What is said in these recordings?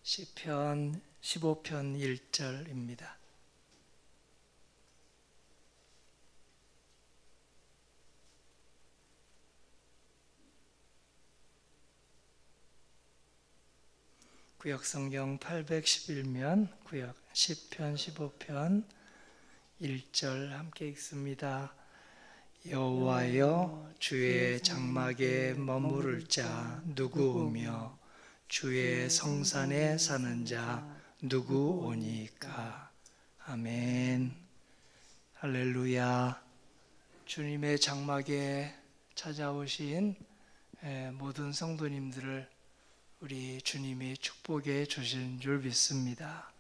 시편 15편 1절입니다. 구약성경 811면 구약 시편 15편 1절 함께 읽습니다. 여호와여, 주의 장막에 머무를 자 누구오며 주의 성산에 사는 자 누구오니까. 아멘. 할렐루야. 주님의 장막에 찾아오신 모든 성도님들을 우리 주님이 축복해 주신 줄 믿습니다.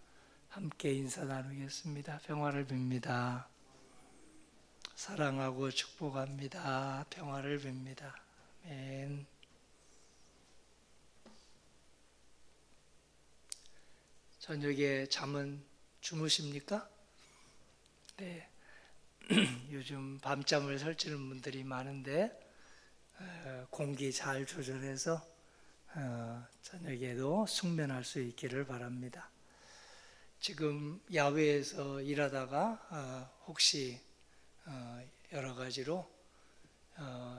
함께 인사 나누겠습니다. 평화를 빕니다. 사랑하고 축복합니다. 평화를 빕니다. 아멘. 저녁에 잠은 주무십니까? 네. 요즘 밤잠을 설치는 분들이 많은데 공기 잘 조절해서 저녁에도 숙면할 수 있기를 바랍니다. 지금 야외에서 일하다가 혹시 여러 가지로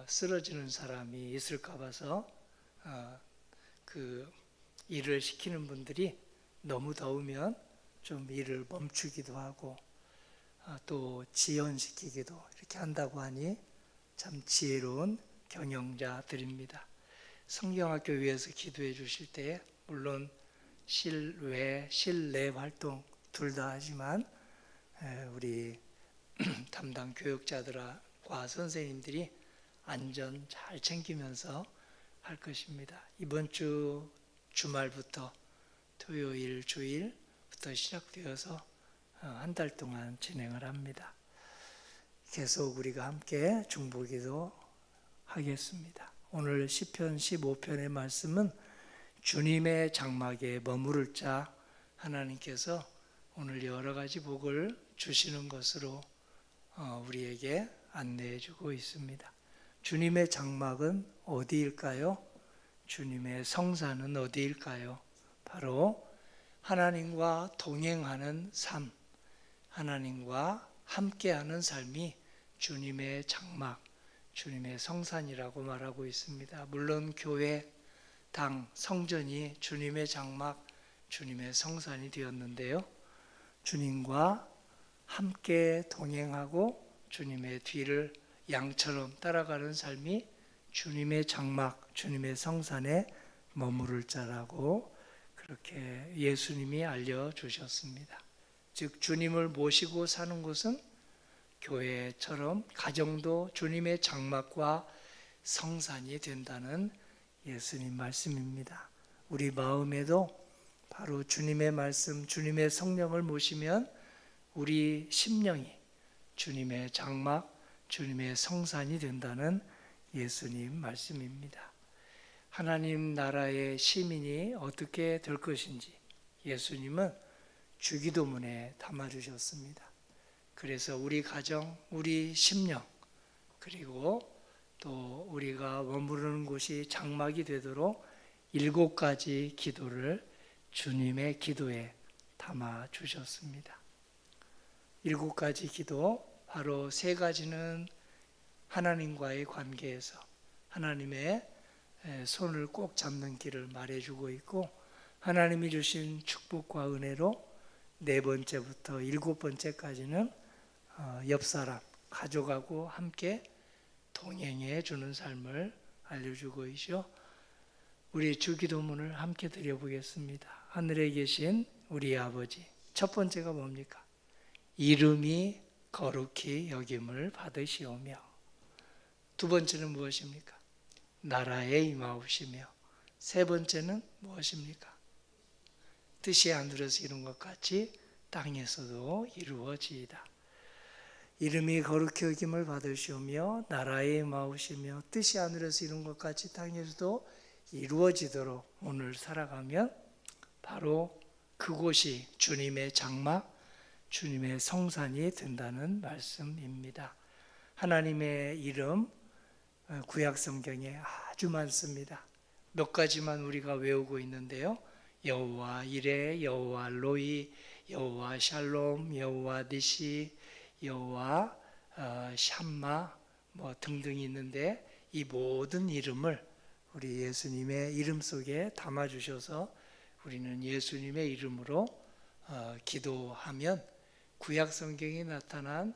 쓰러지는 사람이 있을까 봐서 그 일을 시키는 분들이 너무 더우면 좀 일을 멈추기도 하고 또 지연시키기도 이렇게 한다고 하니 참 지혜로운 경영자들입니다. 성경학교 위에서 기도해 주실 때 물론 실외, 실내 활동 둘 다 하지만 우리 담당 교육자들과 선생님들이 안전 잘 챙기면서 할 것입니다. 이번 주 주말부터 토요일, 주일부터 시작되어서 한 달 동안 진행을 합니다. 계속 우리가 함께 중보기도 하겠습니다. 오늘 시편 15편의 말씀은 주님의 장막에 머무를 자, 하나님께서 오늘 여러 가지 복을 주시는 것으로 우리에게 안내해 주고 있습니다. 주님의 장막은 어디일까요? 주님의 성산은 어디일까요? 바로 하나님과 동행하는 삶, 하나님과 함께하는 삶이 주님의 장막, 주님의 성산이라고 말하고 있습니다. 물론 교회, 당, 성전이 주님의 장막, 주님의 성산이 되었는데요. 주님과 함께 동행하고 주님의 뒤를 양처럼 따라가는 삶이 주님의 장막, 주님의 성산에 머무를 자라고 그렇게 예수님이 알려주셨습니다. 즉 주님을 모시고 사는 곳은 교회처럼 가정도 주님의 장막과 성산이 된다는 예수님 말씀입니다. 우리 마음에도 바로 주님의 말씀, 주님의 성령을 모시면 우리 심령이 주님의 장막, 주님의 성산이 된다는 예수님 말씀입니다. 하나님 나라의 시민이 어떻게 될 것인지 예수님은 주기도문에 담아주셨습니다. 그래서 우리 가정, 우리 심령, 그리고 또 우리가 머무르는 곳이 장막이 되도록 7가지 기도를 주님의 기도에 담아주셨습니다. 7가지 기도, 바로 3가지는 하나님과의 관계에서 하나님의 손을 꼭 잡는 길을 말해주고 있고, 하나님이 주신 축복과 은혜로 4번째부터 7번째까지는 옆사람, 가족하고 함께 동행해 주는 삶을 알려주고 있죠. 우리 주기도문을 함께 드려보겠습니다. 하늘에 계신 우리 아버지, 첫 번째가 뭡니까? 이름이 거룩히 여김을 받으시오며, 두 번째는 무엇입니까? 나라에 임하옵시며, 세 번째는 무엇입니까? 뜻이 하늘에서 이룬 것 같이 땅에서도 이루어지이다. 이름이 거룩히 여김을 받으시오며 나라에 임하옵시며 뜻이 하늘에서 이룬 것 같이 땅에서도 이루어지도록 오늘 살아가면 바로 그곳이 주님의 장막, 주님의 성산이 된다는 말씀입니다. 하나님의 이름 구약 성경에 아주 많습니다. 몇 가지만 우리가 외우고 있는데요. 여호와 이레, 여호와 로이, 여호와 샬롬, 여호와 니시, 여호와 샴마 뭐 등등이 있는데 이 모든 이름을 우리 예수님의 이름 속에 담아 주셔서 우리는 예수님의 이름으로 기도하면 구약 성경에 나타난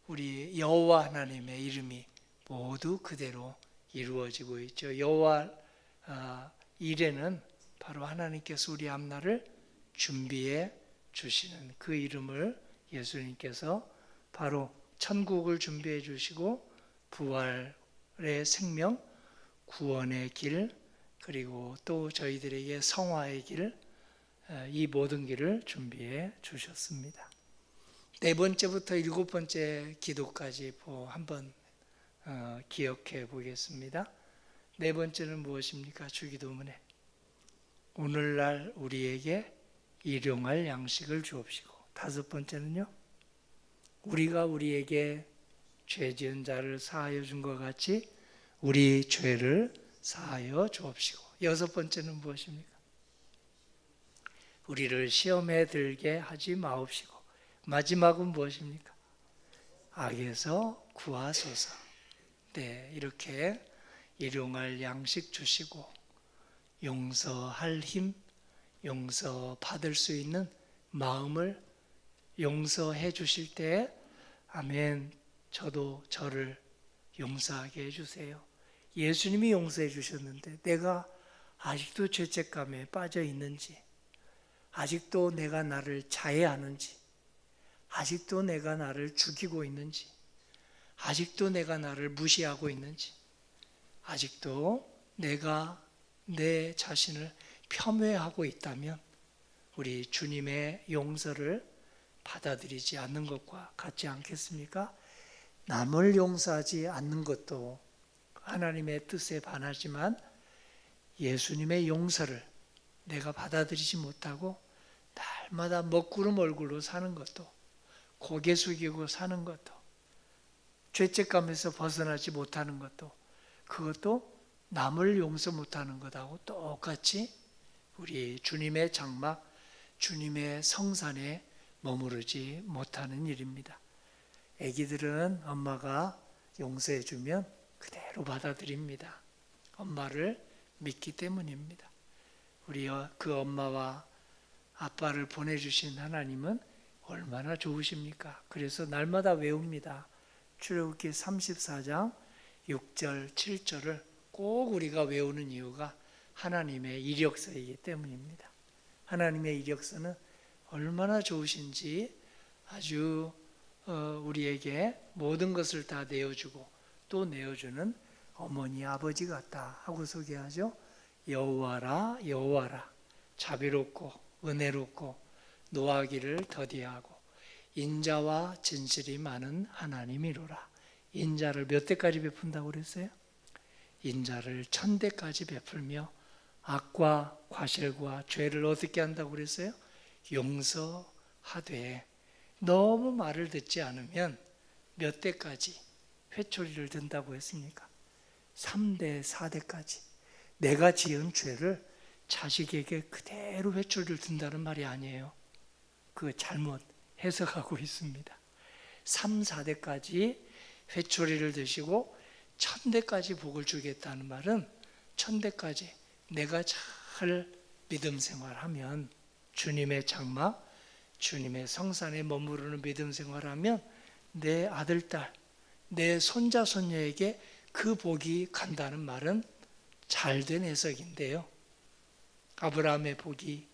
우리 여호와 하나님의 이름이 모두 그대로 이루어지고 있죠. 여호와 이레는 바로 하나님께서 우리 앞날을 준비해 주시는 그 이름을 예수님께서 바로 천국을 준비해 주시고 부활의 생명, 구원의 길, 그리고 또 저희들에게 성화의 길, 이 모든 길을 준비해 주셨습니다. 네 번째부터 일곱 번째 기도까지 한번 기억해 보겠습니다. 네 번째는 무엇입니까? 주기도문에 오늘날 우리에게 일용할 양식을 주옵시고, 다섯 번째는요, 우리가 우리에게 죄 지은 자를 사하여 준 것 같이 우리 죄를 사하여 주옵시고, 여섯 번째는 무엇입니까? 우리를 시험에 들게 하지 마옵시고, 마지막은 무엇입니까? 악에서 구하소서. 네, 이렇게 일용할 양식 주시고 용서할 힘, 용서받을 수 있는 마음을 용서해 주실 때 아멘, 저도 저를 용서하게 해주세요. 예수님이 용서해 주셨는데 내가 아직도 죄책감에 빠져 있는지, 아직도 내가 나를 자해하는지, 아직도 내가 나를 죽이고 있는지, 아직도 내가 나를 무시하고 있는지, 아직도 내가 내 자신을 폄훼하고 있다면 우리 주님의 용서를 받아들이지 않는 것과 같지 않겠습니까? 남을 용서하지 않는 것도 하나님의 뜻에 반하지만 예수님의 용서를 내가 받아들이지 못하고 날마다 먹구름 얼굴로 사는 것도, 고개 숙이고 사는 것도, 죄책감에서 벗어나지 못하는 것도, 그것도 남을 용서 못하는 것하고 똑같이 우리 주님의 장막, 주님의 성산에 머무르지 못하는 일입니다. 아기들은 엄마가 용서해 주면 그대로 받아들입니다. 엄마를 믿기 때문입니다. 우리 그 엄마와 아빠를 보내주신 하나님은 얼마나 좋으십니까? 그래서 날마다 외웁니다. 출애굽기 34장 6절, 7절을 꼭 우리가 외우는 이유가 하나님의 이력서이기 때문입니다. 하나님의 이력서는 얼마나 좋으신지 아주 우리에게 모든 것을 다 내어주고 또 내어주는 어머니 아버지 같다 하고 소개하죠. 여호와라 여호와라, 자비롭고 은혜롭고 노하기를 더디하고 인자와 진실이 많은 하나님이로라. 인자를 몇 대까지 베푼다고 그랬어요? 인자를 1000대까지 베풀며 악과 과실과 죄를 어떻게 한다고 그랬어요? 용서하되, 너무 말을 듣지 않으면 몇 대까지 회초리를 든다고 했습니까? 3대, 4대까지. 내가 지은 죄를 자식에게 그대로 회초리를 든다는 말이 아니에요. 그거 잘못 해석하고 있습니다. 3, 4대까지 회초리를 드시고 1000대까지 복을 주겠다는 말은 1000대까지 내가 잘 믿음 생활하면, 주님의 장막, 주님의 성산에 머무르는 믿음 생활하면 내 아들, 딸, 내 손자, 손녀에게 그 복이 간다는 말은 잘된 해석인데요. 아브라함의 복이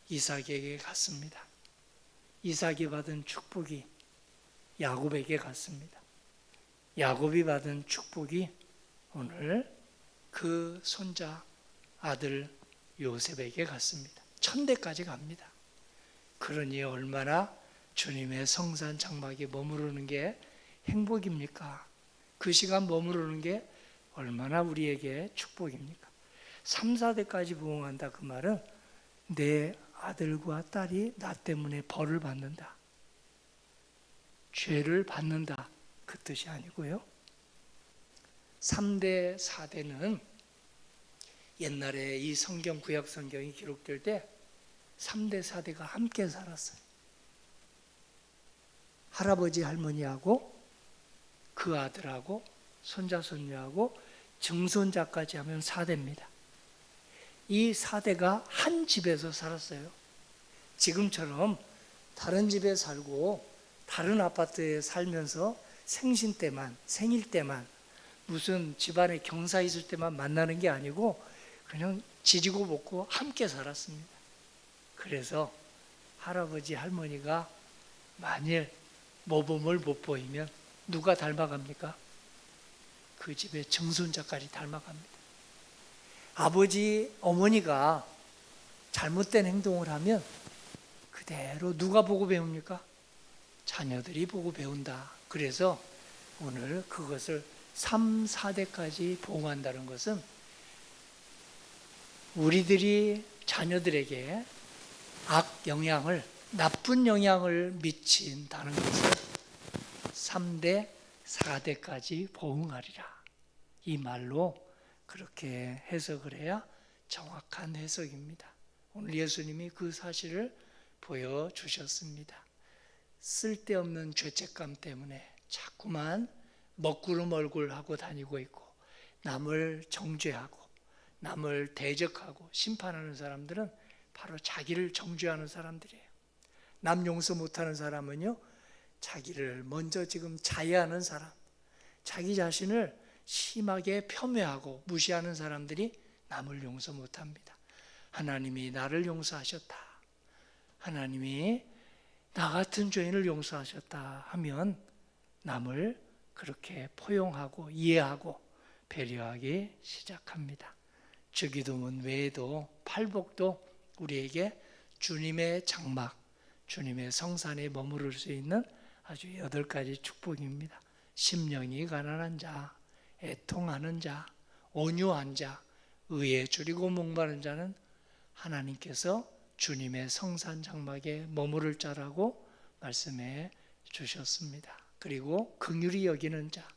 이삭에게 갔습니다. 이삭이 받은 축복이 야곱에게 갔습니다. 야곱이 받은 축복이 오늘 그 손자 아들 요셉에게 갔습니다. 1000대까지 갑니다. 그러니 얼마나 주님의 성산 장막에 머무르는 게 행복입니까? 그 시간 머무르는 게 얼마나 우리에게 축복입니까? 3, 4대까지 부흥한다, 그 말은 내 아들과 딸이 나 때문에 벌을 받는다, 죄를 받는다, 그 뜻이 아니고요. 3대, 4대는 옛날에 이 성경, 구약 성경이 기록될 때 3대, 4대가 함께 살았어요. 할아버지, 할머니하고 그 아들하고 손자, 손녀하고 증손자까지 하면 4대입니다. 이 4대가 한 집에서 살았어요. 지금처럼 다른 집에 살고 다른 아파트에 살면서 생신 때만, 생일 때만, 무슨 집안에 경사 있을 때만 만나는 게 아니고 그냥 지지고 볶고 함께 살았습니다. 그래서 할아버지, 할머니가 만일 모범을 못 보이면 누가 닮아갑니까? 그 집의 증손자까지 닮아갑니다. 아버지, 어머니가 잘못된 행동을 하면 그대로 누가 보고 배웁니까? 자녀들이 보고 배운다. 그래서 오늘 그것을 3, 4대까지 보호한다는 것은 우리들이 자녀들에게 나쁜 영향을 미친다는 것을 3대, 4대까지 보응하리라. 이 말로 그렇게 해석을 해야 정확한 해석입니다. 오늘 예수님이 그 사실을 보여주셨습니다. 쓸데없는 죄책감 때문에 자꾸만 먹구름 얼굴 하고 다니고 있고 남을 정죄하고 남을 대적하고 심판하는 사람들은 바로 자기를 정죄하는 사람들이에요. 남 용서 못하는 사람은요, 자기를 먼저 지금 자해하는 사람, 자기 자신을 심하게 폄훼하고 무시하는 사람들이 남을 용서 못합니다. 하나님이 나를 용서하셨다, 하나님이 나 같은 죄인을 용서하셨다 하면 남을 그렇게 포용하고 이해하고 배려하기 시작합니다. 주기도문 외에도 팔복도 우리에게 주님의 장막, 주님의 성산에 머무를 수 있는 아주 8가지 축복입니다. 심령이 가난한 자, 애통하는 자, 온유한 자, 의에 줄이고 목마른 자는 하나님께서 주님의 성산 장막에 머무를 자라고 말씀해 주셨습니다. 그리고 긍휼히 여기는 자,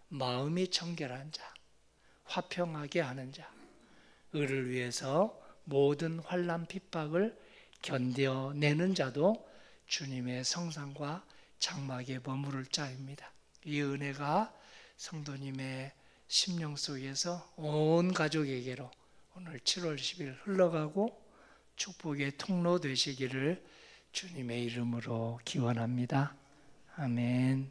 마음이 청결한 자, 화평하게 하는 자, 의를 위해서 모든 환난 핍박을 견뎌내는 자도 주님의 성산과 장막에 머무를 자입니다. 이 은혜가 성도님의 심령 속에서 온 가족에게로 오늘 7월 10일 흘러가고 축복의 통로 되시기를 주님의 이름으로 기원합니다. 아멘.